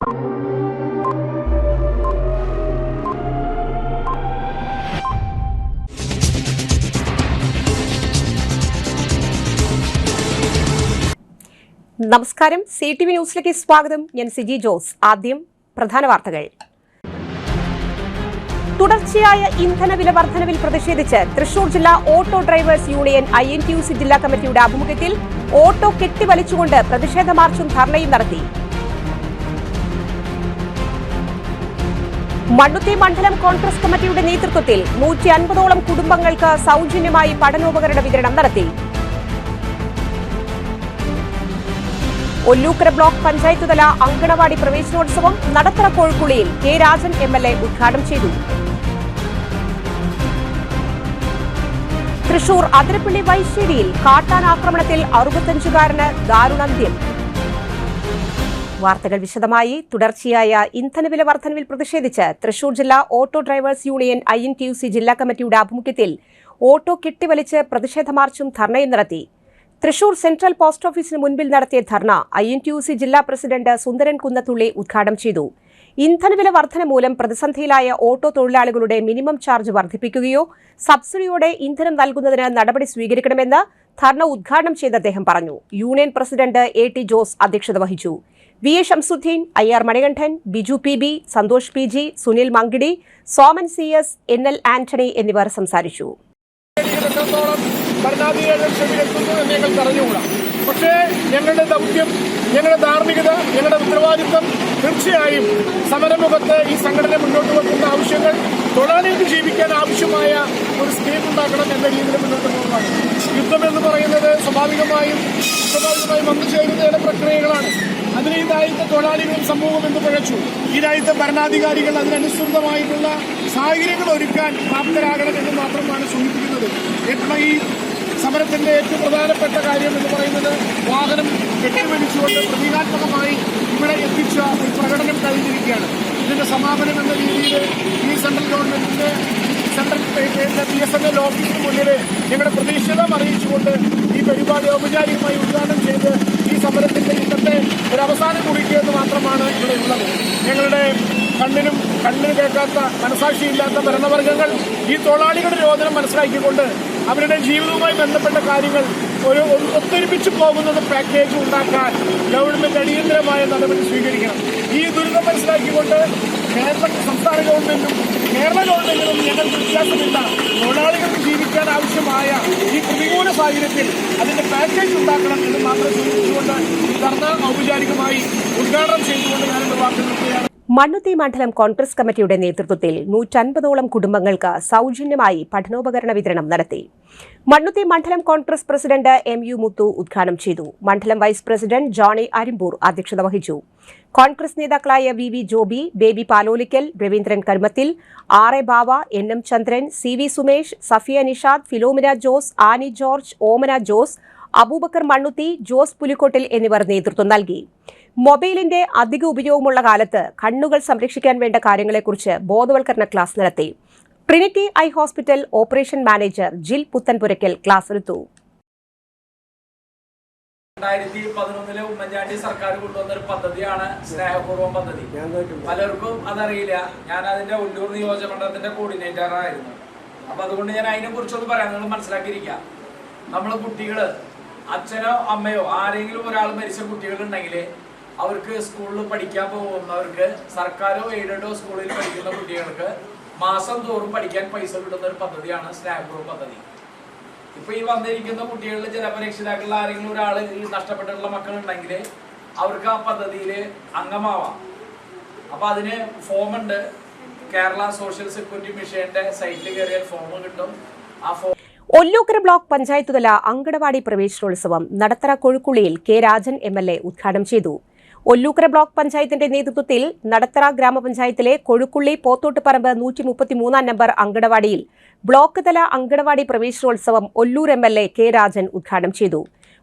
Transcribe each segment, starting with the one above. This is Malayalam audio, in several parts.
നമസ്കാരം, CTV ന്യൂസിലേക്ക് സ്വാഗതം. ഞാൻ സിജി ജോസ്. ആദ്യം പ്രധാന വാർത്തകൾ. തുടർച്ചയായ ഇന്ധനവില വർധനവിൽ പ്രതിഷേധിച്ച് തൃശൂർ ജില്ലാ ഓട്ടോ ഡ്രൈവേഴ്സ് യൂണിയൻ INTUC ജില്ലാ കമ്മിറ്റിയുടെ ആഭിമുഖ്യത്തിൽ ഓട്ടോ കെട്ടിവലിച്ചുകൊണ്ട് പ്രതിഷേധ മാർച്ചും ധർണയും നടത്തി. മണ്ണുത്തി മണ്ഡലം കോൺഗ്രസ് കമ്മിറ്റിയുടെ നേതൃത്വത്തിൽ 150ഓളം കുടുംബങ്ങൾക്ക് സൗജന്യമായി പഠനോപകരണ വിതരണം നടത്തി. ഒല്ലൂക്കര ബ്ലോക്ക് പഞ്ചായത്ത് തല അങ്കണവാടി പ്രവേശനോത്സവം നടത്തറ കോഴിക്കുളിയിൽ കെ രാജൻ MLA ഉദ്ഘാടനം ചെയ്തു. തൃശൂർ അതിരപ്പള്ളി വൈശ്ശേരിയിൽ കാട്ടാൻ ആക്രമണത്തിൽ 65കാരന് ദാരുണാന്ത്യം. വാർത്തകൾ വിശദമായി. തുടർച്ചയായ ഇന്ധനവില വർധനവിൽ പ്രതിഷേധിച്ച് തൃശൂർ ജില്ലാ ഓട്ടോ ഡ്രൈവേഴ്സ് യൂണിയൻ INTUC ജില്ലാ കമ്മിറ്റിയുടെ ആഭിമുഖ്യത്തിൽ ഓട്ടോ കെട്ടിവലിച്ച് പ്രതിഷേധ മാർച്ചും ധർണയും നടത്തി. തൃശൂർ സെൻട്രൽ പോസ്റ്റ് ഓഫീസിന് മുൻപിൽ നടത്തിയ ധർണ INTUC ജില്ലാ പ്രസിഡന്റ് സുന്ദരൻ കുന്നത്തുള്ളി ഉദ്ഘാടനം ചെയ്തു. ഇന്ധനവില വർധന മൂലം പ്രതിസന്ധിയിലായ ഓട്ടോ തൊഴിലാളികളുടെ മിനിമം ചാർജ് വർദ്ധിപ്പിക്കുകയോ സബ്സിഡിയോടെ ഇന്ധനം നൽകുന്നതിന് നടപടി സ്വീകരിക്കണമെന്ന് ധർണ ഉദ്ഘാടനം ചെയ്ത് അദ്ദേഹം പറഞ്ഞു. യൂണിയൻ പ്രസിഡന്റ് AT ജോസ് അധ്യക്ഷത വഹിച്ചു. VA Shamsuddin, IR Manikandan, Biju PB, Santhosh PG, Sunil Mankidi, Soman CS, NL Antony എന്നിവർ സംസാരിച്ചു. പക്ഷേ ഞങ്ങളുടെ ദൗത്യം, ഞങ്ങളുടെ ധാർമ്മികത, ഞങ്ങളുടെ ഉത്തരവാദിത്വം തീർച്ചയായും സമരമുഖത്ത് ഈ സംഘടന മുന്നോട്ട് വെക്കുന്ന ആവശ്യങ്ങൾ തൊഴിലാളികൾക്ക് ജീവിക്കാൻ ആവശ്യമായ ഒരു സ്കീം ഉണ്ടാക്കണം എന്ന രീതിയിൽ മുന്നോട്ട് പോകുന്നതാണ്. യുദ്ധം എന്ന് പറയുന്നത് സ്വാഭാവികമായും വന്നു ചേരുന്ന ചില പ്രക്രിയകളാണ്. അതിന് ഈ രാജ്യത്തെ തൊഴിലാളികളും സമൂഹം എന്ന് പിഴച്ചു. ഈ രാജ്യത്തെ ഭരണാധികാരികൾ അതിനനുസൃതമായിട്ടുള്ള സാഹചര്യങ്ങൾ ഒരുക്കാൻ പ്രാപ്തരാകണമെന്ന് മാത്രമാണ് സൂചിപ്പിക്കുന്നത്. ഈ സമരത്തിന്റെ ഏറ്റവും പ്രധാനപ്പെട്ട കാര്യം എന്ന് പറയുന്നത് വാഹനം കെട്ടിവലിച്ചുകൊണ്ട് പ്രതീകാത്മകമായി ഇവിടെ എത്തിച്ച ഒരു പ്രകടനം കഴിഞ്ഞിരിക്കുകയാണ്. ഇതിന്റെ സമാപനം എന്ന രീതിയിൽ ഈ സെൻട്രൽ ഗവൺമെന്റിന്റെ സെൻട്രൽ BSNL ഓഫീസിന് മുന്നിൽ ഞങ്ങളുടെ പ്രതിഷേധം അറിയിച്ചുകൊണ്ട് ഈ പരിപാടി ഔപചാരികമായി ഉദ്ഘാടനം ചെയ്ത് ഈ സമരത്തിന്റെ ഇന്നത്തെ ഒരു അവസാനം കുറിക്കുക എന്ന് മാത്രമാണ് ഇവിടെ ഉള്ളത്. ഞങ്ങളുടെ കണ്ണിന് കേൾക്കാത്ത, മനസാക്ഷിയില്ലാത്ത ഭരണവർഗ്ഗങ്ങൾ ഈ തൊഴിലാളികളുടെ രോദനം മനസ്സിലാക്കിക്കൊണ്ട് അവരുടെ ജീവിതവുമായി ബന്ധപ്പെട്ട കാര്യങ്ങൾ ഒരു ഒത്തൊരുമിച്ച് പോകുന്നത് പാക്കേജ് ഉണ്ടാക്കാൻ ഗവൺമെന്റ് അടിയന്തരമായ നടപടി സ്വീകരിക്കണം. ഈ ദുരിതം മനസ്സിലാക്കിക്കൊണ്ട് സംസ്ഥാന ഗവൺമെന്റും കേരള ഗവൺമെന്റിനും ഞങ്ങൾക്ക് വ്യത്യാസമില്ല. തൊഴിലാളികൾക്ക് ജീവിക്കാൻ ആവശ്യമായ ഈ പ്രതികൂല സാഹചര്യത്തിൽ അതിന്റെ പാക്കേജ് ഉണ്ടാക്കണം എന്ന് മാത്രം സൂചിപ്പിച്ചുകൊണ്ട് ധർണ ഔപചാരികമായി ഉദ്ഘാടനം ചെയ്തുകൊണ്ട് ഞാനെന്റെ വാക്ക് നിർത്തുകയാണ്. മണ്ണുത്തി മണ്ഡലം കോൺഗ്രസ് കമ്മിറ്റിയുടെ നേതൃത്വത്തിൽ 150ഓളം കുടുംബങ്ങൾക്ക് സൗജന്യമായി പഠനോപകരണ വിതരണം നടത്തി. മണ്ണുത്തി മണ്ഡലം കോൺഗ്രസ് പ്രസിഡന്റ് MU മുത്തു ഉദ്ഘാടനം ചെയ്തു. മണ്ഡലം വൈസ് പ്രസിഡന്റ് ജോണി അരിമ്പൂർ അധ്യക്ഷത വഹിച്ചു. കോൺഗ്രസ് നേതാക്കളായ VV Joby, Baby Palolikkal, Raveendran Karumathil, RA Bava, NM Chandran, CV Sumesh, Safiya Nishad, Philomina Jose, Annie George, Omana Jose, Abubakar Mannuthy, Jose Pulikkottil എന്നിവർ നേതൃത്വം നൽകി. മൊബൈലിന്റെ അധിക ഉപയോഗമുള്ള കാലത്ത് കണ്ണുകൾ സംരക്ഷിക്കാൻ വേണ്ട കാര്യങ്ങളെക്കുറിച്ച് ബോധവൽക്കരണ ക്ലാസ് നടത്തി. Trinity eye hospital operation manager Jil Puthenpurackal class എടുത്തു. 2011 ഉമ്മൻചാണ്ടി സർക്കാർ കൊണ്ടുവന്നൊരു പദ്ധതിയാണ് സ്നേഹപൂർവ്വം പദ്ധതി. പലർക്കും അതറിയില്ല. ഞാൻ അതിന്റെ ഉള്ളൂർ നിയോജകമണ്ഡലത്തിന്റെ കോർഡിനേറ്റർ ആയിരുന്നു. അപ്പൊ അതുകൊണ്ട് ഞാൻ അതിനെ കുറിച്ചൊന്ന് പറയാം, നിങ്ങൾ മനസ്സിലാക്കിയിരിക്കുക. നമ്മള് കുട്ടികള്, അച്ഛനോ അമ്മയോ ആരെങ്കിലും ഒരാൾ മരിച്ച കുട്ടികളുണ്ടെങ്കിൽ അവർക്ക് സ്കൂളിൽ പഠിക്കാൻ പോകുന്നവർക്ക് സർക്കാരോ എയ്ഡഡോ സ്കൂളിൽ പഠിക്കുന്ന കുട്ടികൾക്ക് മാസം തോറും പഠിക്കാൻ പൈസ കിട്ടുന്ന ഒരു പദ്ധതിയാണ് സ്നേഹപൂർവ്വം പദ്ധതി. ഇപ്പൊ ഈ വന്നിരിക്കുന്ന കുട്ടികളിൽ ചിലപ്പോൾ രക്ഷിതാക്കളിൽ ആരെങ്കിലും ഒരാൾ നഷ്ടപ്പെട്ടിട്ടുള്ള മക്കളുണ്ടെങ്കിൽ അവർക്ക് ആ പദ്ധതിയിൽ അംഗമാവാം. അപ്പൊ അതിന് ഫോമുണ്ട്. കേരള സോഷ്യൽ സെക്യൂരിറ്റി മിഷന്റെ സൈറ്റിൽ കയറിയാൽ ഫോം കിട്ടും. ആ ഫോം ഒല്ലൂക്കര ബ്ലോക്ക് പഞ്ചായത്ത് തല അങ്കണവാടി പ്രവേശനോത്സവം നടത്തറ കോഴിക്കുളിയിൽ കെ രാജൻ MLA ഉദ്ഘാടനം ചെയ്തു. ഒല്ലൂക്കര ബ്ലോക്ക് പഞ്ചായത്തിന്റെ നേതൃത്വത്തിൽ നടത്തറ ഗ്രാമപഞ്ചായത്തിലെ കൊഴുക്കുള്ളി പോത്തോട്ടുപറമ്പ് 133 നമ്പർ അങ്കണവാടിയിൽ ബ്ലോക്ക് തല അങ്കണവാടി പ്രവേശനോത്സവം ഒല്ലൂർ MLA കെ രാജൻ ഉദ്ഘാടനം ചെയ്തു.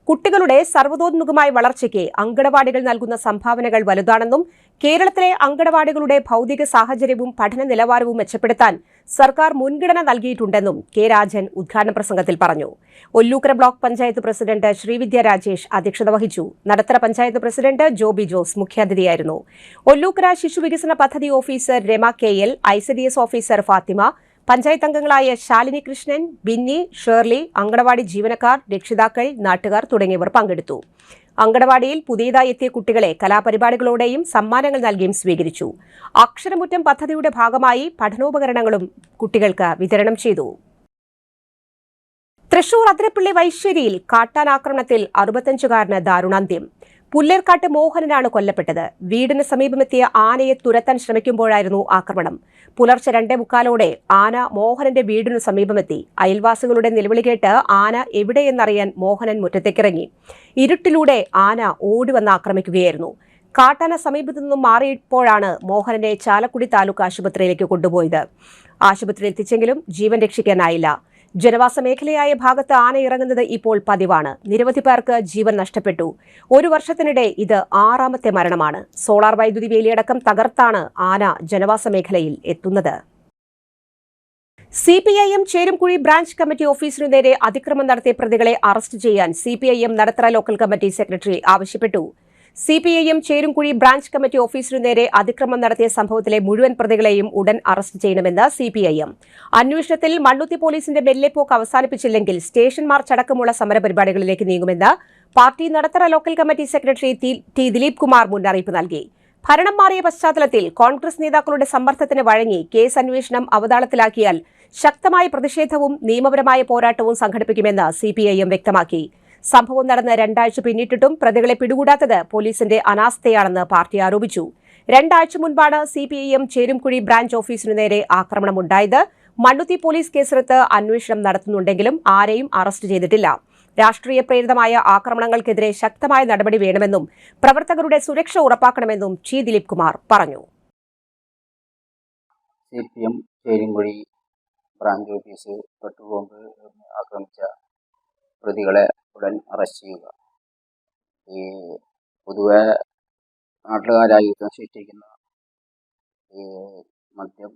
കുട്ടികളുടെ സർവ്വതോന്മുഖമായ വളർച്ചയ്ക്ക് അങ്കണവാടികൾ നൽകുന്ന സംഭാവനകൾ വലുതാണെന്നും കേരളത്തിലെ അങ്കണവാടികളുടെ ഭൗതിക സാഹചര്യവും പഠന നിലവാരവും മെച്ചപ്പെടുത്താൻ സർക്കാർ മുൻഗണന നൽകിയിട്ടുണ്ടെന്നും കെ രാജൻ ഉദ്ഘാടന പ്രസംഗത്തിൽ പറഞ്ഞു. ഒല്ലൂക്കര ബ്ലോക്ക് പഞ്ചായത്ത് പ്രസിഡന്റ് ശ്രീവിദ്യ രാജേഷ് അധ്യക്ഷത വഹിച്ചു. നടത്തറ പഞ്ചായത്ത് പ്രസിഡന്റ് ജോബി ജോസ് മുഖ്യാതിഥിയായിരുന്നു. ഒല്ലൂക്കര ശിശുവികസന പദ്ധതി officer Rama KL, ICDS officer Fathima, panchayat അംഗങ്ങളായ ശാലിനി കൃഷ്ണൻ, ബിന്നി, ഷേർലി, അങ്കണവാടി ജീവനക്കാർ, രക്ഷിതാക്കൾ, നാട്ടുകാർ തുടങ്ങിയവർ പങ്കെടുത്തു. അങ്കണവാടിയിൽ പുതിയതായി എത്തിയ കുട്ടികളെ കലാപരിപാടികളോടെയും സമ്മാനങ്ങൾ നൽകിയും സ്വീകരിച്ചു. അക്ഷരമുറ്റം പദ്ധതിയുടെ ഭാഗമായി പഠനോപകരണങ്ങളും കുട്ടികൾക്ക് വിതരണം ചെയ്തു. തൃശൂർ അതിരപ്പള്ളി വൈശ്ശേരിയിൽ കാട്ടാനാക്രമണത്തിൽ 65-കാരന് ദാരുണാന്ത്യം. പുല്ലേർക്കാട്ട് മോഹനനാണ് കൊല്ലപ്പെട്ടത്. വീടിന് സമീപമെത്തിയ ആനയെ തുരത്താൻ ശ്രമിക്കുമ്പോഴായിരുന്നു ആക്രമണം. പുലർച്ചെ 2:45 ആന മോഹനന്റെ വീടിനു സമീപമെത്തി. അയൽവാസികളുടെ നിലവിളി കേട്ട് ആന എവിടെയെന്നറിയാൻ മോഹനൻ മുറ്റത്തേക്കിറങ്ങി. ഇരുട്ടിലൂടെ ആന ഓടിവന്ന് ആക്രമിക്കുകയായിരുന്നു. കാട്ടാന സമീപത്തു നിന്നും മാറിയപ്പോഴാണ് മോഹനനെ ചാലക്കുടി താലൂക്ക് ആശുപത്രിയിലേക്ക് കൊണ്ടുപോയത്. ആശുപത്രിയിൽ എത്തിച്ചെങ്കിലും ജീവൻ രക്ഷിക്കാനായില്ല. ജനവാസ മേഖലയായ ഭാഗത്ത് ആന ഇറങ്ങുന്നത് ഇപ്പോൾ പതിവാണ്. നിരവധി പേർക്ക് ജീവൻ നഷ്ടപ്പെട്ടു. 1 വർഷത്തിനിടെ ഇത് 6ാമത്തെ മരണമാണ്. സോളാർ വൈദ്യുതി വേലിയടക്കം തകർത്താണ് ആന ജനവാസ മേഖലയിൽ എത്തുന്നത്. CPIM ചേരുംകുഴി ബ്രാഞ്ച് കമ്മിറ്റി ഓഫീസിനു നേരെ അതിക്രമം നടത്തിയ പ്രതികളെ അറസ്റ്റ് ചെയ്യാൻ CPIM Nadathara local committee secretary ആവശ്യപ്പെട്ടു. CPIM ചേരുംകുഴി ബ്രാഞ്ച് കമ്മിറ്റി ഓഫീസിനു നേരെ അതിക്രമം നടത്തിയ സംഭവത്തിലെ മുഴുവൻ പ്രതികളെയും ഉടൻ അറസ്റ്റ് ചെയ്യണമെന്ന് CPIM. അന്വേഷണത്തിൽ മണ്ണുത്തി പോലീസിന്റെ മെല്ലെപ്പോക്ക് അവസാനിപ്പിച്ചില്ലെങ്കിൽ സ്റ്റേഷൻ മാർച്ച് അടക്കമുള്ള സമരപരിപാടികളിലേക്ക് നീങ്ങുമെന്ന് party Nadathara local committee secretary T. Dileep Kumar മുന്നറിയിപ്പ് നൽകി. ഭരണം മാറിയ പശ്ചാത്തലത്തിൽ കോൺഗ്രസ് നേതാക്കളുടെ സമ്മർദ്ദത്തിന് വഴങ്ങി കേസ് അന്വേഷണം അവതാളത്തിലാക്കിയാൽ ശക്തമായ പ്രതിഷേധവും നിയമപരമായ പോരാട്ടവും സംഘടിപ്പിക്കുമെന്ന് CPIM വ്യക്തമാക്കി. സംഭവം നടന്ന് 2 ആഴ്ച പിന്നിട്ടിട്ടും പ്രതികളെ പിടികൂടാത്തത് പോലീസിന്റെ അനാസ്ഥയാണെന്ന് പാർട്ടി ആരോപിച്ചു. 2 ആഴ്ച മുൻപാണ് CPIM ചേരുംകുഴി ബ്രാഞ്ച് ഓഫീസിനു നേരെ ആക്രമണമുണ്ടായത്. മണ്ണുത്തി പോലീസ് കേസെടുത്ത് അന്വേഷണം നടത്തുന്നുണ്ടെങ്കിലും ആരെയും അറസ്റ്റ് ചെയ്തിട്ടില്ല. രാഷ്ട്രീയ പ്രേരിതമായ ആക്രമണങ്ങൾക്കെതിരെ ശക്തമായ നടപടി വേണമെന്നും പ്രവർത്തകരുടെ സുരക്ഷ ഉറപ്പാക്കണമെന്നും T. ദിലീപ് കുമാർ പറഞ്ഞു. CPM Cherumkuzhi branch office petrol ആക്രമിച്ച പ്രതികളെ ഉടൻ അറസ്റ്റ് ചെയ്യുക. ഈ പൊതുവെ നാട്ടുകാരായി യുദ്ധം സൃഷ്ടിക്കുന്ന ഈ മദ്യം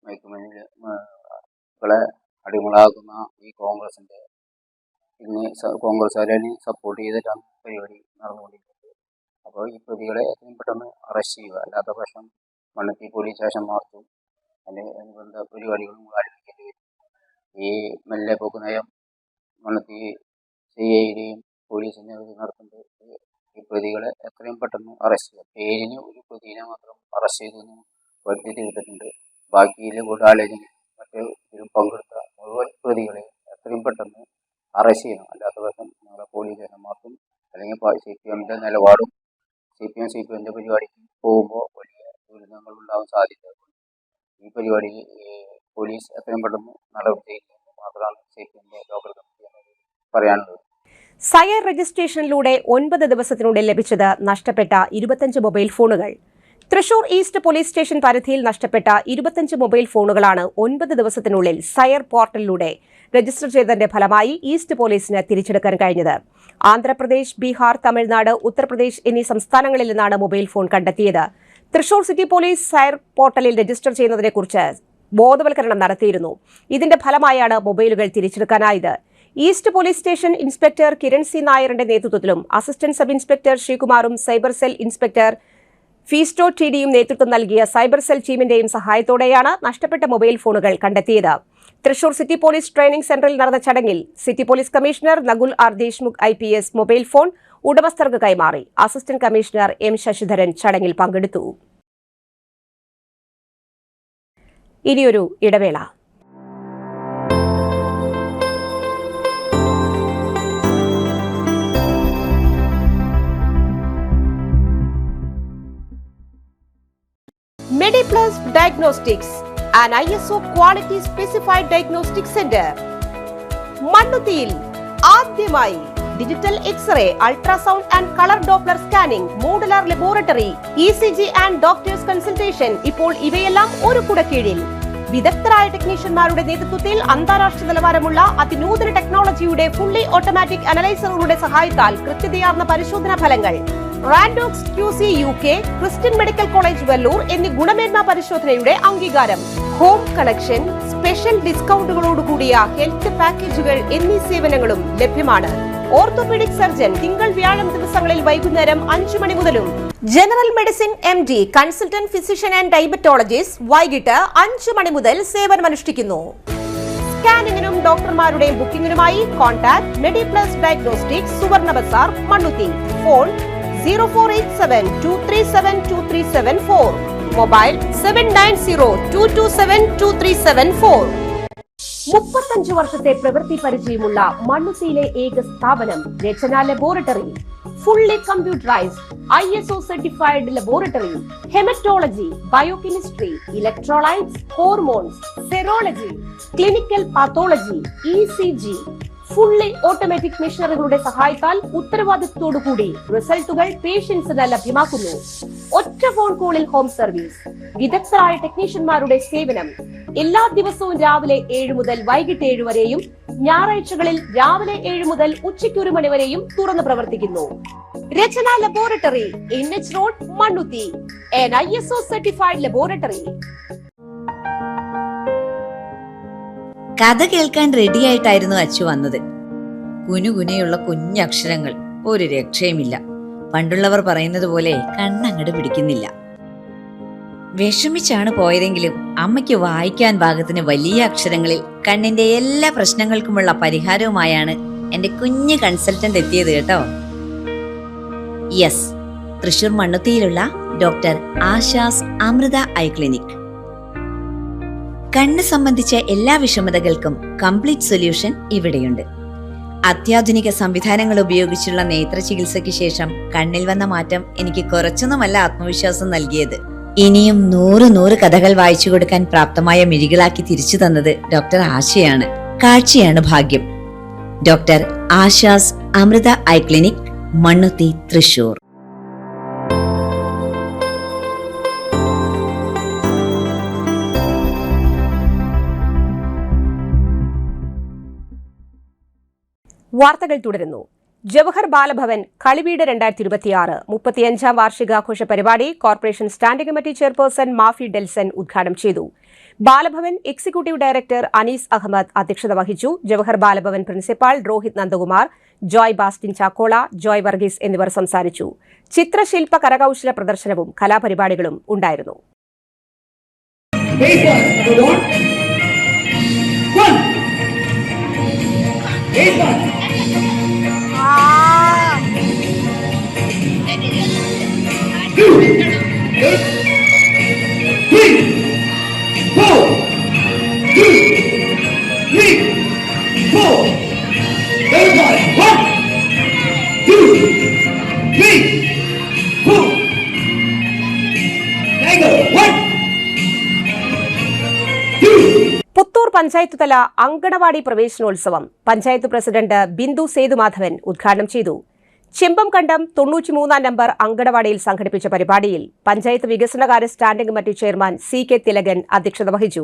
മയക്കുമരുന്നുകളെ അടിമകളാക്കുന്ന ഈ കോൺഗ്രസിന്റെ ഇന്ന് കോൺഗ്രസ്സുകാരെ സപ്പോർട്ട് ചെയ്തിട്ടാണ് പരിപാടി നടന്നുകൊണ്ടിരിക്കുന്നത്. അപ്പോൾ ഈ പ്രതികളെ എത്രയും പെട്ടെന്ന് അറസ്റ്റ് ചെയ്യുക. അല്ലാത്ത പക്ഷം മണ്ണുത്തി പോലീസ് സ്റ്റേഷൻ മാർച്ചും അതിൻ്റെ അനുബന്ധ പരിപാടികളും ആരംഭിക്കേണ്ടി വരും. ഈ മെല്ലെപ്പോക്ക് നയം മണ്ണുത്തി CIDയും പോലീസിനെ നടത്തുന്നത് ഈ പ്രതികളെ എത്രയും പെട്ടെന്ന് അറസ്റ്റ് ചെയ്യുക. പേരിന് ഒരു പ്രതിനെ മാത്രം അറസ്റ്റ് ചെയ്തെന്ന് വരുത്തി തീർത്തിട്ടുണ്ട്. ബാക്കിയിലെ ഗൂഢാലോചന മറ്റു പങ്കെടുത്ത മുഴുവൻ പ്രതികളെ എത്രയും പെട്ടെന്ന് അറസ്റ്റ് ചെയ്യണം. അല്ലാത്ത പക്ഷം നമ്മുടെ പോലീസ് സ്റ്റേഷന്മാർക്കും അല്ലെങ്കിൽ CPMന്റെ നിലപാടും CPMന്റെ പരിപാടിക്ക് പോകുമ്പോൾ വലിയ ദുരിതങ്ങൾ ഉണ്ടാവാൻ സാധ്യത. ഈ പരിപാടി പോലീസ് എത്രയും പെട്ടെന്ന് നടപടി ചെയ്യുന്നത് മാത്രമാണ് CPMന്റെ ലോക്കൽ കമ്മിറ്റി പറയാനുള്ളത്. സയർ രജിസ്ട്രേഷനിലൂടെ 9 ദിവസത്തിനുള്ളിൽ ലഭിച്ചത് നഷ്ടപ്പെട്ട 25 മൊബൈൽ ഫോണുകൾ. തൃശൂർ ഈസ്റ്റ് പോലീസ് സ്റ്റേഷൻ പരിധിയിൽ നഷ്ടപ്പെട്ട 25 മൊബൈൽ ഫോണുകളാണ് 9 ദിവസത്തിനുള്ളിൽ സയർ പോർട്ടലിലൂടെ രജിസ്റ്റർ ചെയ്തതിന്റെ ഫലമായി ഈസ്റ്റ് പോലീസിന് തിരിച്ചെടുക്കാൻ കഴിഞ്ഞത്. ആന്ധ്രാപ്രദേശ്, ബീഹാർ, തമിഴ്നാട്, ഉത്തർപ്രദേശ് എന്നീ സംസ്ഥാനങ്ങളിൽ നിന്നാണ് മൊബൈൽ ഫോൺ കണ്ടെത്തിയത്. തൃശൂർ സിറ്റി പോലീസ് സയർ പോർട്ടലിൽ രജിസ്റ്റർ ചെയ്യുന്നതിനെക്കുറിച്ച് ബോധവൽക്കരണം നടത്തിയിരുന്നു. ഇതിന്റെ ഫലമായാണ് മൊബൈലുകൾ തിരിച്ചെടുക്കാനായത്. East police station inspector Kiran C. നായരുടെ നേതൃത്വത്തിലും അസിസ്റ്റന്റ് സബ് ഇൻസ്പെക്ടർ ശ്രീകുമാറും സൈബർ സെൽ ഇൻസ്പെക്ടർ ഫീസ്റ്റോ TDയും നേതൃത്വം നൽകിയ സൈബർ സെൽ ടീമിന്റെയും സഹായത്തോടെയാണ് നഷ്ടപ്പെട്ട മൊബൈൽ ഫോണുകൾ കണ്ടെത്തിയത്. തൃശൂർ സിറ്റി പോലീസ് ട്രെയിനിംഗ് സെന്ററിൽ നടന്ന ചടങ്ങിൽ city police commissioner Nakul R. Deshmukh IPS mobile phone ഉടമസ്ഥർക്ക് കൈമാറി. Assistant commissioner M. ശശിധരൻ ചടങ്ങിൽ പങ്കെടുത്തു. ഇനിയൊരു ഇടവേള. MediPlus Diagnostics, an ISO quality specified diagnostic center. മണ്ണുത്തിയിൽ ആദ്യമായി digital x ray, ultrasound and colour Doppler scanning, modular laboratory, ECG and doctors consultation. ഇപ്പോൾ ഇവയെല്ലാം ഒരു കുടക്കീഴിൽ. വിദഗ്ധരായ ടെക്നീഷ്യന്മാരുടെ നേതൃത്വത്തിൽ അന്താരാഷ്ട്ര നിലവാരമുള്ള അതിനൂതന ടെക്നോളജിയുടെ ഫുള്ളി ഓട്ടോമാറ്റിക് അനലൈസറുകളുടെ സഹായത്താൽ കൃത്യതയാർന്ന പരിശോധനാ ഫലങ്ങൾ. റാൻഡോക്സ് QC UK, Christian medical college Vellore എന്നീ ഗുണമേന്മ പരിശോധനയുടെ അംഗീകാരം. ഹോം കണക്ഷൻ, സ്പെഷ്യൽ ഡിസ്കൗണ്ടുകളോടുകൂടിയ ഹെൽത്ത് പാക്കേജുകൾ എന്നീ സേവനങ്ങളും ലഭ്യമാണ്. ഓർത്തോപീഡിക് സർജൻ തിങ്കൾ വ്യാഴം ദിവസങ്ങളിൽ വൈകുന്നേരം 5 മണി മുതലും general medicine MD, consultant physician and diabetologist വൈകിട്ട് 5 മണി മുതൽ സേവനമനുഷ്ഠിക്കുന്നു. സ്കാനിങ്ങിനും ഡോക്ടർമാരുടെ ബുക്കിംഗിനുമായി കോൺടാക്ട് മെഡിപ്ലസ് ഡയഗ്നോസ്റ്റിക്സ്, സുവർണ ബസാർ, മണ്ണുത്തി. Phone 0487237237 mobile 7902272374. 35 വർഷത്തെ പ്രവൃത്തി പരിചയമുള്ള മണ്ണുത്തിയിലെ ഏക സ്ഥാപനം Rachana laboratory. Fully computerised ISO certified laboratory. Haematology, biochemistry, electrolytes, hormones, serology, clinical pathology, ECG. Fully automatic മെഷീനറികളുടെ സഹായത്താൽ ഉത്തരവാദിത്വത്തോടുകൂടി റിസൾട്ടുകൾ പേഷ്യൻസിന് ലഭ്യമാക്കുന്നു. ഒറ്റ ഫോൺ കോളിൽ ഹോം സർവീസ്. വിദഗ്ധരായ ടെക്നീഷ്യന്മാരുടെ സേവനം. എല്ലാ ദിവസവും രാവിലെ 7 മുതൽ വൈകിട്ട് 7 വരെയും ഞായറാഴ്ചകളിൽ രാവിലെ 7 മുതൽ ഉച്ചയ്ക്ക് 1 മണി വരെയും തുറന്നു പ്രവർത്തിക്കുന്നു. Rachana laboratory, NH road, Mannuthy. an ISO certified laboratory. കഥ കേൾക്കാൻ റെഡിയായിട്ടായിരുന്നു അച്ചു വന്നത്. കുനുകുനയുള്ള കുഞ്ഞക്ഷരങ്ങൾ, ഒരു രക്ഷയുമില്ല. പണ്ടുള്ളവർ പറയുന്നത് പോലെ കണ്ണങ്ങട് പിടിക്കുന്നില്ല. വിഷമിച്ചാണ് പോയതെങ്കിലും അമ്മയ്ക്ക് വായിക്കാൻ പാകത്തിന് വലിയ അക്ഷരങ്ങളിൽ കണ്ണിന്റെ എല്ലാ പ്രശ്നങ്ങൾക്കുമുള്ള പരിഹാരവുമായാണ് എന്റെ കുഞ്ഞ് കൺസൾട്ടന്റ് എത്തിയത് കേട്ടോ. യെസ്, തൃശൂർ മണ്ണുത്തിയിലുള്ള doctor Asha's Amrita eye clinic. കണ്ണ് സംബന്ധിച്ച എല്ലാ വിഷമതകൾക്കും കംപ്ലീറ്റ് സൊല്യൂഷൻ ഇവിടെയുണ്ട്. അത്യാധുനിക സംവിധാനങ്ങൾ ഉപയോഗിച്ചുള്ള നേത്ര ചികിത്സയ്ക്ക് ശേഷം കണ്ണിൽ വന്ന മാറ്റം എനിക്ക് കുറച്ചൊന്നുമല്ല ആത്മവിശ്വാസം നൽകിയത്. ഇനിയും 100 കഥകൾ വായിച്ചു കൊടുക്കാൻ പ്രാപ്തമായ മിഴികളാക്കി തിരിച്ചു തന്നത് ഡോക്ടർ ആശയാണ്. കാഴ്ചയാണ് ഭാഗ്യം. Doctor Asha's Amrita eye clinic, Mannuthy, Thrissur. വാർത്തകൾ തുടരുന്നു. ജവഹർ ബാലഭവൻ കളിവീട് 2026 35ാം വാർഷികാഘോഷ പരിപാടി കോർപ്പറേഷൻ സ്റ്റാൻഡിംഗ് കമ്മിറ്റി ചെയർപേഴ്സൺ മാഫി ഡെൽസൺ ഉദ്ഘാടനം ചെയ്തു. ബാലഭവൻ എക്സിക്യൂട്ടീവ് ഡയറക്ടർ അനീസ് അഹമ്മദ് അധ്യക്ഷത വഹിച്ചു. ജവഹർ ബാലഭവൻ പ്രിൻസിപ്പാൾ രോഹിത് നന്ദകുമാർ, ജോയ് ബാസ്റ്റിൻ ചാക്കോള, ജോയ് വർഗീസ് എന്നിവർ സംസാരിച്ചു. ചിത്രശില്പ കരകൌശല പ്രദർശനവും കലാപരിപാടികളും ഉണ്ടായിരുന്നു. പുത്തൂർ പഞ്ചായത്ത് തല അങ്കണവാടി പ്രവേശനോത്സവം പഞ്ചായത്ത് പ്രസിഡന്റ് ബിന്ദു സേതുമാധവൻ ഉദ്ഘാടനം ചെയ്തു. ചെമ്പംകണ്ടം 93-ാം നമ്പർ അങ്കണവാടിയിൽ സംഘടിപ്പിച്ച പരിപാടിയിൽ പഞ്ചായത്ത് വികസനകാര്യ standing committee chairman CK Thilakan അധ്യക്ഷത വഹിച്ചു.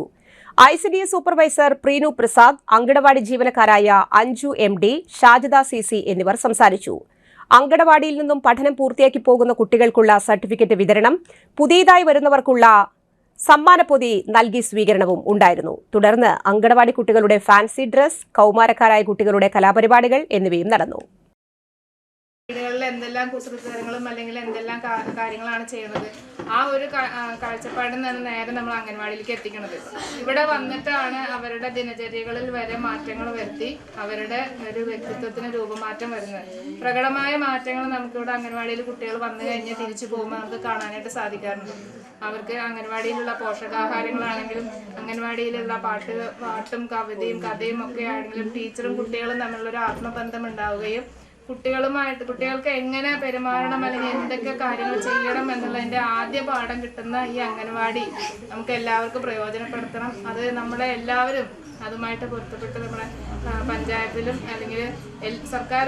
ICDS സൂപ്പർവൈസർ പ്രീനു പ്രസാദ്, അങ്കണവാടി ജീവനക്കാരായ അഞ്ജു MD, ഷാജിദ CC എന്നിവർ സംസാരിച്ചു. അങ്കണവാടിയിൽ നിന്നും പഠനം പൂർത്തിയാക്കി പോകുന്ന കുട്ടികൾക്കുള്ള സർട്ടിഫിക്കറ്റ് വിതരണം, പുതിയതായി വരുന്നവർക്കുള്ള സമ്മാനപ്പൊതി നൽകി സ്വീകരണവും ഉണ്ടായിരുന്നു. തുടർന്ന് അങ്കണവാടി കുട്ടികളുടെ ഫാൻസി ഡ്രസ്, കൌമാരക്കാരായ കുട്ടികളുടെ കലാപരിപാടികൾ എന്നിവയും നടന്നു. വീടുകളിൽ എന്തെല്ലാം കുസൃതികളും അല്ലെങ്കിൽ എന്തെല്ലാം കാര്യങ്ങളാണ് ചെയ്യുന്നത്, ആ ഒരു കാഴ്ചപ്പാടിൽ നിന്ന് നേരെ നമ്മൾ അംഗൻവാടിയിലേക്ക് എത്തിക്കുന്നത്. ഇവിടെ വന്നിട്ടാണ് അവരുടെ ദിനചര്യകളിൽ വരെ മാറ്റങ്ങൾ വരുത്തി അവരുടെ ഒരു വ്യക്തിത്വത്തിന് രൂപമാറ്റം വരുന്നത്. പ്രകടമായ മാറ്റങ്ങൾ നമുക്കിവിടെ അംഗൻവാടിയിൽ കുട്ടികൾ വന്നു കഴിഞ്ഞ് തിരിച്ചു പോകുമ്പോൾ നമുക്ക് കാണാനായിട്ട് സാധിക്കാറുണ്ട്. അവർക്ക് അംഗൻവാടിയിലുള്ള പോഷകാഹാരങ്ങളാണെങ്കിലും അംഗൻവാടിയിലുള്ള പാട്ടും കവിതയും കഥയും ഒക്കെ ആണെങ്കിലും ടീച്ചറും കുട്ടികളും തമ്മിലുള്ളൊരു ആത്മബന്ധം ഉണ്ടാവുകയും കുട്ടികൾക്ക് എങ്ങനെ പെരുമാറണം അല്ലെങ്കിൽ എന്തൊക്കെ കാര്യങ്ങൾ ചെയ്യണം എന്നുള്ളതിൻ്റെ ആദ്യ പാഠം കിട്ടുന്ന ഈ അംഗൻവാടി നമുക്ക് എല്ലാവർക്കും പ്രയോജനപ്പെടുത്തണം. അത് നമ്മളെ എല്ലാവരും അതുമായിട്ട് പൊരുത്തപ്പെട്ട് നമ്മുടെ പഞ്ചായത്തിലും അല്ലെങ്കിൽ സർക്കാർ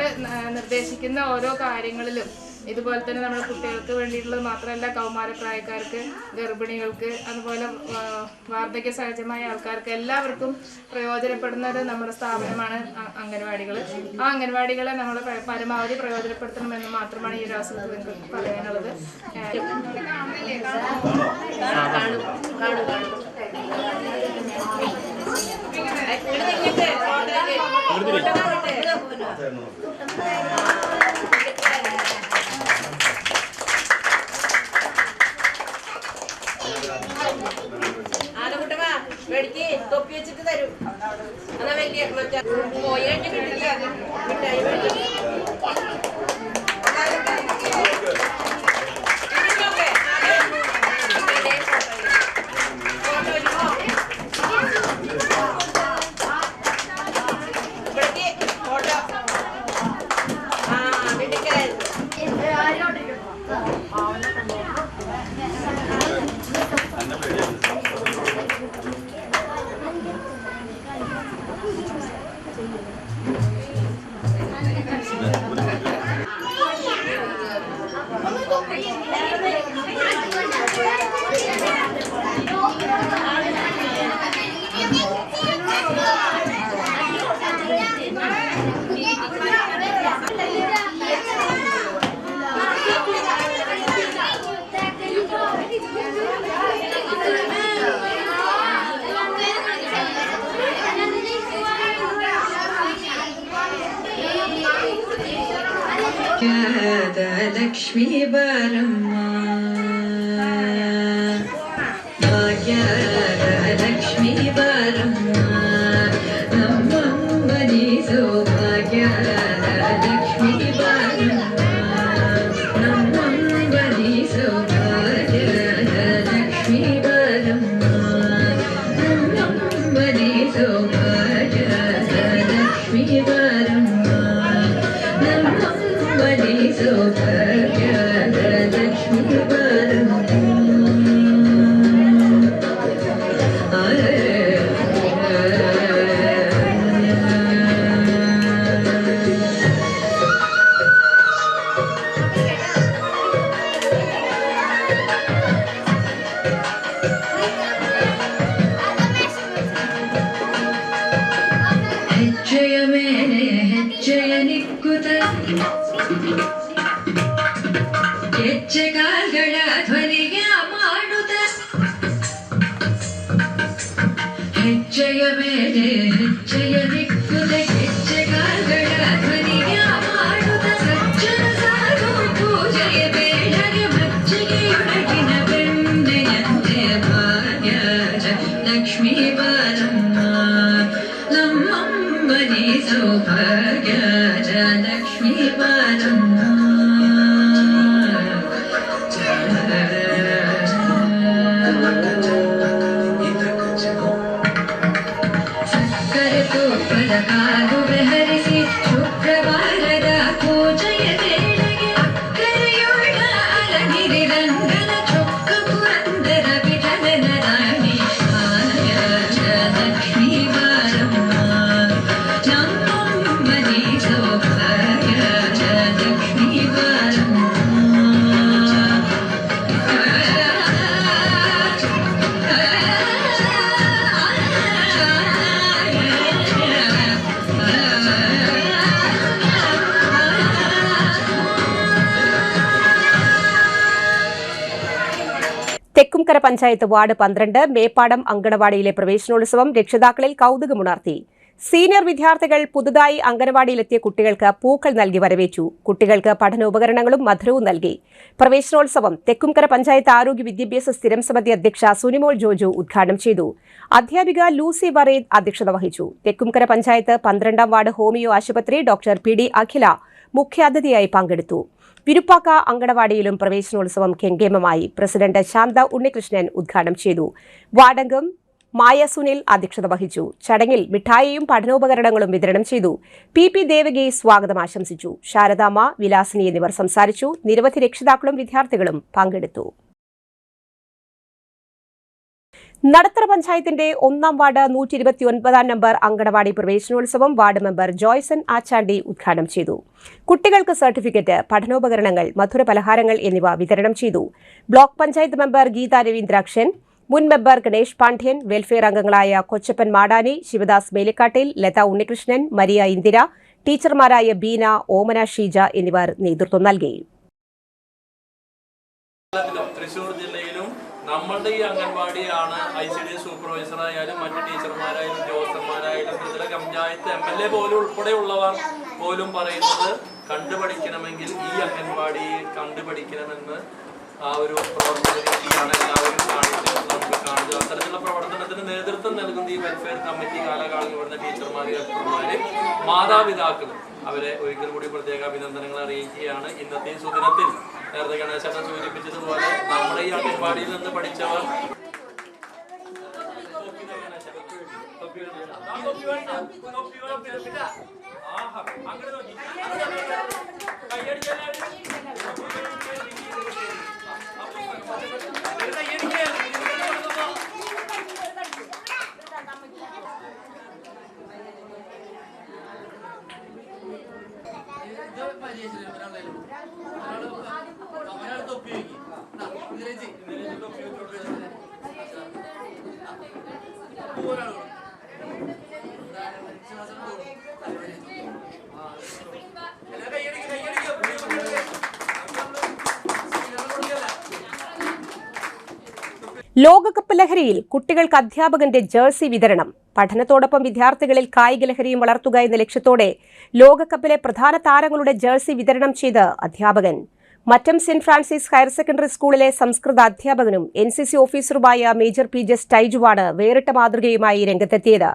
നിർദ്ദേശിക്കുന്ന ഓരോ കാര്യങ്ങളിലും ഇതുപോലെ തന്നെ നമ്മുടെ കുട്ടികൾക്ക് വേണ്ടിയിട്ടുള്ളത് മാത്രമല്ല, കൗമാരപ്രായക്കാർക്ക്, ഗർഭിണികൾക്ക്, അതുപോലെ വാർദ്ധക്യ സഹജമായ ആൾക്കാർക്ക് എല്ലാവർക്കും പ്രയോജനപ്പെടുന്നത് നമ്മുടെ സ്ഥാപനമാണ് അംഗൻവാടികൾ. ആ അംഗൻവാടികളെ നമ്മൾ പരമാവധി പ്രയോജനപ്പെടുത്തണമെന്ന് മാത്രമാണ് ഈ ഒരു അവസരത്തിൽ നിങ്ങൾക്ക് പറയാനുള്ളത്. വെടിക്ക് തൊപ്പി വെച്ചിട്ട് തരും. എന്നാ വലിയ മറ്റേ പോയി കഴിഞ്ഞ് കിട്ടില്ല മിഠായി ಲಕ್ಷ್ಮೀ ಬಾರಮ್ಮ ಭಾಗ್ಯದ ಲಕ್ಷ್ಮೀ ಬಾರಮ್ಮ ನಮ್ಮಮ್ಮನಿ ಸೌಭಾಗ್ಯದ ಲಕ್ಷ್ಮೀ ಬಾರಮ್ಮ ನಮ್ಮಮ್ಮನಿ ಸೌಭಾಗ್ಯದ ಲಕ್ಷ್ಮೀ ಬಾರಮ್ಮ ನಮ್ಮಮ್ಮನಿ ಸೌಭಾಗ್ಯದ ಲಕ್ಷ್ಮೀ ಬಾರಮ್ಮ ಹೆಜ್ಜೆಯ ಮೇಲೆ ಹೆಜ್ಜೆಯ ನಿಕ್ಕುತ್ತ ಹೆಜ್ಜೆ ಕಾಲ್ಗಳ ಧ್ವನಿಗೆ ಮಾಡುತ್ತ ಹೆಜ್ಜೆಯ ಮೇಲೆ ಹೆಜ್ಜೆಯ ನಿಕ್ಕುತ್ತ ಹೆಜ್ಜೆ ಕಾಲ್ಗಳ ಧ್ವನಿಗೆ ಮಾಡುತ್ತ ಸಜ್ಜನ ಸಾಗು ಪೂಜೆಯ ಬೇಡಗೆ ಮಜ್ಜಿಗೆಯೊಳಗಿನ ಬೆಣ್ಣೆಯಂತೆ ಭಾಗ್ಯದ ಲಕ್ಷ್ಮೀ ಬಾರಮ್ಮ ನಮ್ಮಮ್ಮನಿ ಸೌಭಾಗ್ಯದ ಲಕ್ಷ್ಮೀ ಬಾರಮ್ಮ ಸಕ್ಕರೆ ತುಪ್ಪದ ಕಾಲುವೆ ಹರಿಸಿ ಶುಕ್ರವಾರದ ಪೂಜೆಯ ವೇಳೆಗೆ ಅಕ್ಕರೆಯೊಳ ಅಲಗಿರಿ ರಂಗನ ಚೊಕ್ಕ ಪುರಂದರ ವಿಠಲನ ರಾಣಿ ಭಾಗ್ಯದ ಲಕ್ಷ್ಮೀ ಬಾರಮ್ಮ ನಮ್ಮಮ್ಮನಿ ಸೌಭಾಗ್ಯದ ಲಕ್ಷ್ಮೀ ಬಾರಮ್ಮ തെക്കുംകര പഞ്ചായത്ത് വാർഡ് 12 മേപ്പാടം അങ്കണവാടിയിലെ പ്രവേശനോത്സവം രക്ഷിതാക്കളിൽ കൗതുകമുണർത്തി. സീനിയർ വിദ്യാർത്ഥികൾ പുതുതായി അങ്കണവാടിയിലെത്തിയ കുട്ടികൾക്ക് പൂക്കൾ നൽകി വരവേറ്റു. കുട്ടികൾക്ക് പഠനോപകരണങ്ങളും മധുരവും നൽകി. പ്രവേശനോത്സവം തെക്കുംകര പഞ്ചായത്ത് ആരോഗ്യ വിദ്യാഭ്യാസ സ്ഥിരം സമിതി അധ്യക്ഷ സുനിമോൾ ജോജു ഉദ്ഘാടനം ചെയ്തു. അധ്യാപിക ലൂസി വറീദ് അധ്യക്ഷത വഹിച്ചു. തെക്കുംകര പഞ്ചായത്ത് 12ാം വാർഡ് ഹോമിയോ ആശുപത്രി ഡോക്ടർ PD അഖില മുഖ്യാതിഥിയായി പങ്കെടുത്തു. വിരുപ്പാക്ക അങ്കണവാടിയിലും പ്രവേശനോത്സവം കെങ്കേമമായി. പ്രസിഡന്റ് ശാന്ത ഉണ്ണികൃഷ്ണൻ ഉദ്ഘാടനം ചെയ്തു. വാർഡംഗം മായ സുനിൽ അധ്യക്ഷത വഹിച്ചു. ചടങ്ങിൽ മിഠായിയും പഠനോപകരണങ്ങളും വിതരണം ചെയ്തു. PP ദേവകി സ്വാഗതം ആശംസിച്ചു. ശാരദാമ്മ, വിലാസിനി എന്നിവർ സംസാരിച്ചു. നിരവധി രക്ഷിതാക്കളും വിദ്യാർത്ഥികളും പങ്കെടുത്തു. നടത്തറ പഞ്ചായത്തിന്റെ 1-ാം വാർഡ് 129-ാം നമ്പർ അങ്കണവാടി പ്രവേശനോത്സവം വാർഡ് മെമ്പർ ജോയ്സൺ ആച്ചാണ്ടി ഉദ്ഘാടനം ചെയ്തു. കുട്ടികൾക്ക് സർട്ടിഫിക്കറ്റ്, പഠനോപകരണങ്ങൾ, മധുരപലഹാരങ്ങൾ എന്നിവ വിതരണം ചെയ്തു. ബ്ലോക്ക് പഞ്ചായത്ത് മെമ്പർ ഗീത രവീന്ദ്രാക്ഷൻ, മുൻ മെമ്പർ ഗണേഷ് പാണ്ഡ്യൻ, വെൽഫെയർ അംഗങ്ങളായ കൊച്ചപ്പൻ മാടാനി, ശിവദാസ് മേലിക്കാട്ടിൽ, ലത ഉണ്ണികൃഷ്ണൻ, മരിയ ഇന്ദിര, ടീച്ചർമാരായ ബീന, ഓമന ഷീജ എന്നിവർ നേതൃത്വം നൽകി. തൃശ്ശൂർ ജില്ലയിലും നമ്മളുടെ ഈ അംഗൻവാടിയാണ് ICD സൂപ്പർവൈസറായാലും മറ്റ് ടീച്ചർമാരായാലും ഉദ്യോഗസ്ഥന്മാരായാലും ത്രിതല പഞ്ചായത്ത് MLA പോലും ഉൾപ്പെടെയുള്ളവർ പോലും പറയുന്നത് കണ്ടുപഠിക്കണമെങ്കിൽ ഈ അംഗൻവാടി കണ്ടുപഠിക്കണമെന്ന് ആ ഒരു പ്രവർത്തന രീതിയാണ് എല്ലാവരും നമുക്ക് കാണുന്നത്. അത്തരത്തിലുള്ള പ്രവർത്തനത്തിന് നേതൃത്വം നൽകുന്ന ഈ വെൽഫെയർ കമ്മിറ്റി കാലകാലം വരുന്ന ടീച്ചർമാരും ഡോക്ടർമാരും മാതാപിതാക്കളും അവരെ ഒരിക്കൽ കൂടി പ്രത്യേക അഭിനന്ദനങ്ങൾ അറിയിക്കുകയാണ്. ഇന്നത്തെ ഈ സുദിനത്തിൽ നേരത്തെ ഗണേശേട്ടൻ സൂചിപ്പിച്ചതുപോലെ നമ്മുടെ ഈ അംഗൻവാടിയിൽ നിന്ന് പഠിച്ചവർ ലോകകപ്പ് ലഹരിയിൽ കുട്ടികൾക്ക് അധ്യാപകന്റെ ജേഴ്സി വിതരണം. പഠനത്തോടൊപ്പം വിദ്യാർത്ഥികളിൽ കായിക ലഹരിയും വളർത്തുക എന്ന ലക്ഷ്യത്തോടെ ലോകകപ്പിലെ പ്രധാന താരങ്ങളുടെ ജേഴ്സി വിതരണം ചെയ്ത് അധ്യാപകൻ. മറ്റം സെന്റ് ഫ്രാൻസിസ് ഹയർ സെക്കൻഡറി സ്കൂളിലെ സംസ്കൃത അധ്യാപകനും NCC ഓഫീസറുമായ മേജർ PJ സ്റ്റൈജുവാണ് വേറിട്ട മാതൃകയുമായി രംഗത്തെത്തിയത്.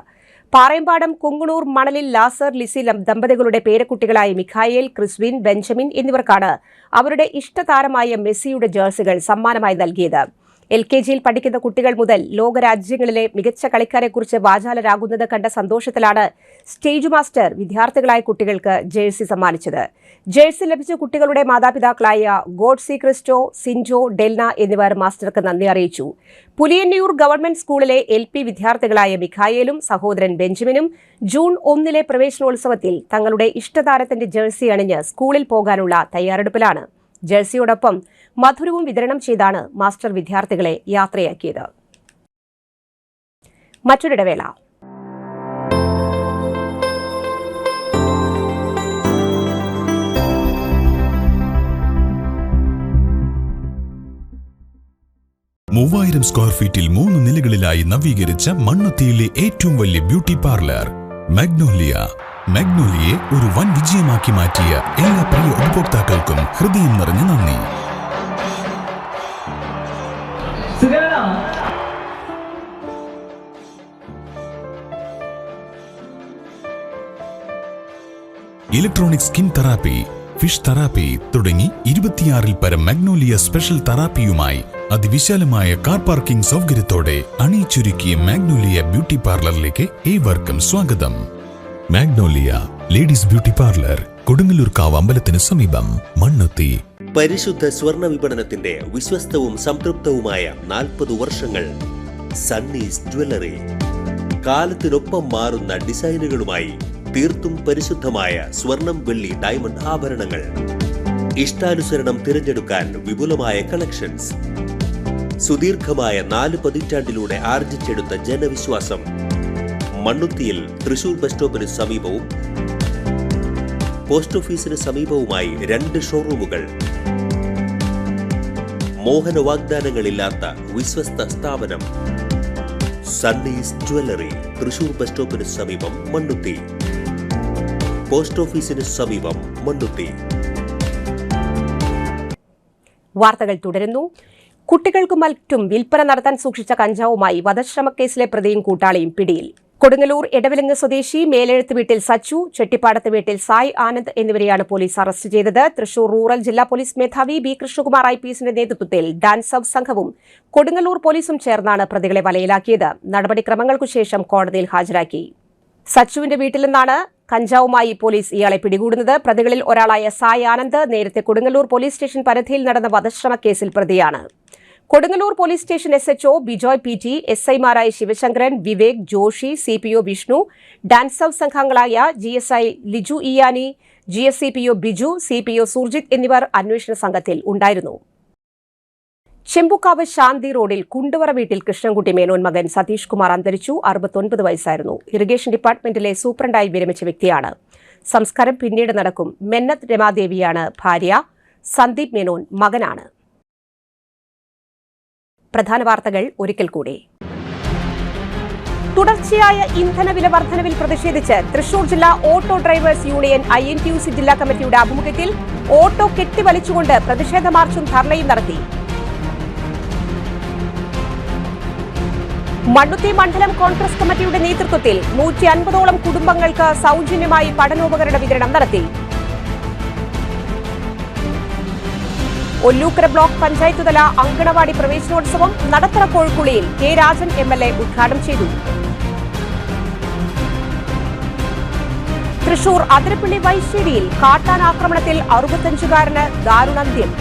പാറയമ്പാടം കുങ്ങണൂർ മണലിൽ ലാസർ ലിസി ദമ്പതികളുടെ പേരക്കുട്ടികളായ മിഖായേൽ, ക്രിസ്വിൻ, ബെഞ്ചമിൻ എന്നിവർക്കാണ് അവരുടെ ഇഷ്ടതാരമായ മെസ്സിയുടെ ജേഴ്സികൾ സമ്മാനമായി നൽകിയത്. LKGയിൽ പഠിക്കുന്ന കുട്ടികൾ മുതൽ ലോകരാജ്യങ്ങളിലെ മികച്ച കളിക്കാരെക്കുറിച്ച് വാചാലരാകുന്നത് കണ്ട സന്തോഷത്തിലാണ് സ്റ്റേജ് മാസ്റ്റർ വിദ്യാർത്ഥികളായ കുട്ടികൾക്ക് ജേഴ്സി സമ്മാനിച്ചത്. ജേഴ്സി ലഭിച്ച കുട്ടികളുടെ മാതാപിതാക്കളായ ഗോഡ്സി ക്രിസ്റ്റോ, സിൻജോ, ഡെൽന എന്നിവർ മാസ്റ്റർക്ക് നന്ദി അറിയിച്ചു. പുലിയന്നൂർ ഗവൺമെന്റ് സ്കൂളിലെ LP വിദ്യാർത്ഥികളായ മിഖായേലും സഹോദരൻ ബെഞ്ചമിനും ജൂൺ 1 പ്രവേശനോത്സവത്തിൽ തങ്ങളുടെ ഇഷ്ടതാരത്തിന്റെ ജേഴ്സി അണിഞ്ഞ് സ്കൂളിൽ പോകാനുള്ള തയ്യാറെടുപ്പിലാണ്. ജേഴ്സിയോടൊപ്പം മധുരവും വിതരണം ചെയ്താണ് മാസ്റ്റർ വിദ്യാർത്ഥികളെ യാത്രയാക്കിയത്. മറ്റൊരിടവേള. മൂവായിരം സ്ക്വയർ ഫീറ്റിൽ 3 നിലകളിലായി നവീകരിച്ച മണ്ണുത്തിയിലെ ഏറ്റവും വലിയ ബ്യൂട്ടി പാർലർ മാഗ്നോലിയ. മാഗ്നോലിയെ ഒരു വൻ വിജയമാക്കി മാറ്റിയ എല്ലാ പ്രിയ ഉപഭോക്താക്കൾക്കും ഹൃദയം നിറഞ്ഞ നന്ദി. Electronic skin therapy, fish therapy തുടങ്ങി 26-ൽ പരം മാഗ്നോലിയ സ്പെഷ്യൽ തെറാപ്പിയുമായി അതിവിശാലമായ കാർ പാർക്കിംഗ് സൗകര്യത്തോടെ അണിയിച്ചൊരുക്കിയ മാഗ്നോലിയ ബ്യൂട്ടി പാർലറിലേക്ക് ഏവർക്കും സ്വാഗതം. മാഗ്നോലിയ ലേഡീസ് ബ്യൂട്ടി പാർലർ, കൊടുങ്ങല്ലൂർക്കാവ് അമ്പലത്തിന് സമീപം, മണ്ണുത്തി. പരിശുദ്ധ സ്വർണ്ണ വിപണനത്തിന്റെ വിശ്വസ്തവും സംതൃപ്തവുമായ 40 വർഷങ്ങൾ. സണ്ണീസ് ജ്വല്ലറി. കാലത്തിനൊപ്പം മാറുന്ന ഡിസൈനുകളുമായി തീർത്തും പരിശുദ്ധമായ സ്വർണം, വെള്ളി, ഡയമണ്ട് ആഭരണങ്ങൾ. ഇഷ്ടാനുസരണം തിരഞ്ഞെടുക്കാൻ വിപുലമായ കളക്ഷൻസ്. സുദീർഘമായ 4 പതിറ്റാണ്ടിലൂടെ ആർജിച്ചെടുത്ത ജനവിശ്വാസം. മണ്ണുത്തിയിൽ തൃശൂർ ബസ് സ്റ്റോപ്പിന് സമീപവും പോസ്റ്റ് ഓഫീസിന് സമീപവുമായി 2 ഷോറൂമുകൾ. മോഹന വാഗ്ദാനങ്ങളില്ലാത്ത വിശ്വസ്ത സ്ഥാപനം. സണ്ണീസ് ജ്വല്ലറി, തൃശൂർ ബസ് സ്റ്റോപ്പിന് സമീപം, മണ്ണുത്തി. പോസ്റ്റ് ഓഫീസിന് സമീപം, മണ്ണുത്തി. വാർത്തകൾ തുടരുന്നു. കുട്ടികൾക്കും മറ്റും വിൽപ്പന നടത്താൻ സൂക്ഷിച്ച കഞ്ചാവുമായി വധശ്രമക്കേസിലെ പ്രതിയും കൂട്ടാളിയും പിടിയിൽ. കൊടുങ്ങല്ലൂർ എടവിലങ്ങ് സ്വദേശി മേലെഴുത്ത് വീട്ടിൽ സച്ചു, ചെട്ടിപ്പാടത്ത് വീട്ടിൽ സായ് ആനന്ദ് എന്നിവരെയാണ് പോലീസ് അറസ്റ്റ് ചെയ്തത്. തൃശൂർ റൂറൽ ജില്ലാ പോലീസ് മേധാവി B. കൃഷ്ണകുമാർ IPSന്റെ നേതൃത്വത്തിൽ ഡാൻസ് ഓഫ് സംഘവും കൊടുങ്ങല്ലൂർ പോലീസും ചേർന്നാണ് പ്രതികളെ വലയിലാക്കിയത്. നടപടിക്രമങ്ങൾക്കു ശേഷം കോടതിയിൽ ഹാജരാക്കി. സച്ചുവിന്റെ വീട്ടിൽ നിന്നാണ് കഞ്ചാവുമായി പോലീസ് ഇയാളെ പിടികൂടുന്നത്. പ്രതികളിൽ ഒരാളായ സായ് ആനന്ദ് നേരത്തെ കൊടുങ്ങല്ലൂർ പോലീസ് സ്റ്റേഷൻ പരിധിയിൽ നടന്ന വധശ്രമ കേസിൽ പ്രതിയാണ്. Kodungallur police station SHO Bijoy PT, SIമാരായ Sivasankaran, Vivek, Joshy, CPO Vishnu, dance house സംഘങ്ങളായ GSI ലിജു ഇയാനി, GSCPO ബിജു, CPO സുർജിത് എന്നിവർ അന്വേഷണ സംഘത്തിൽ ഉണ്ടായിരുന്നു. ചെമ്പുക്കാവ് ശാന്തി റോഡിൽ കുണ്ടുവറ വീട്ടിൽ കൃഷ്ണൻകുട്ടി മേനോൻ മകൻ സതീഷ് കുമാർ അന്തരിച്ചു. 69 വയസ്സായിരുന്നു. ഇറിഗേഷൻ ഡിപ്പാർട്ട്മെന്റിലെ സൂപ്രണ്ടായി വിരമിച്ച വ്യക്തിയാണ്. സംസ്കാരം പിന്നീട് നടക്കും. മെന്നത്ത് രമാദേവിയാണ് ഭാര്യ. സന്ദീപ് മേനോൻ മകനാണ്. പ്രധാന വാർത്തകൾ ഒരിക്കൽ കൂടി. തുടർച്ചയായ ഇന്ധനവില വർധനവിൽ പ്രതിഷേധിച്ച് തൃശൂർ ജില്ലാ ഓട്ടോ ഡ്രൈവേഴ്സ് യൂണിയൻ INTUC ജില്ലാ കമ്മിറ്റിയുടെ ആഭിമുഖ്യത്തിൽ ഓട്ടോ കെട്ടിവലിച്ചുകൊണ്ട് പ്രതിഷേധ മാർച്ചും ധർണയും നടത്തി. മണ്ണുത്തി മണ്ഡലം കോൺഗ്രസ് കമ്മിറ്റിയുടെ നേതൃത്വത്തിൽ 150ഓളം കുടുംബങ്ങൾക്ക് സൗജന്യമായി പഠനോപകരണ വിതരണം നടത്തി. ഒല്ലൂക്കര ബ്ലോക്ക് പഞ്ചായത്ത് തല അങ്കണവാടി പ്രവേശനോത്സവം നടത്തറ കോഴിക്കുളിയിൽ K. രാജൻ MLA ഉദ്ഘാടനം ചെയ്തു. തൃശൂർ അതിരപ്പള്ളി വൈശ്ശേരിയിൽ കാട്ടാൻ ആക്രമണത്തിൽ 65-കാരന് ദാരുണാന്ത്യം.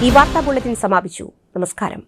ഈ വാർത്താ ബുള്ളറ്റിൻ സമാപിച്ചു. നമസ്കാരം.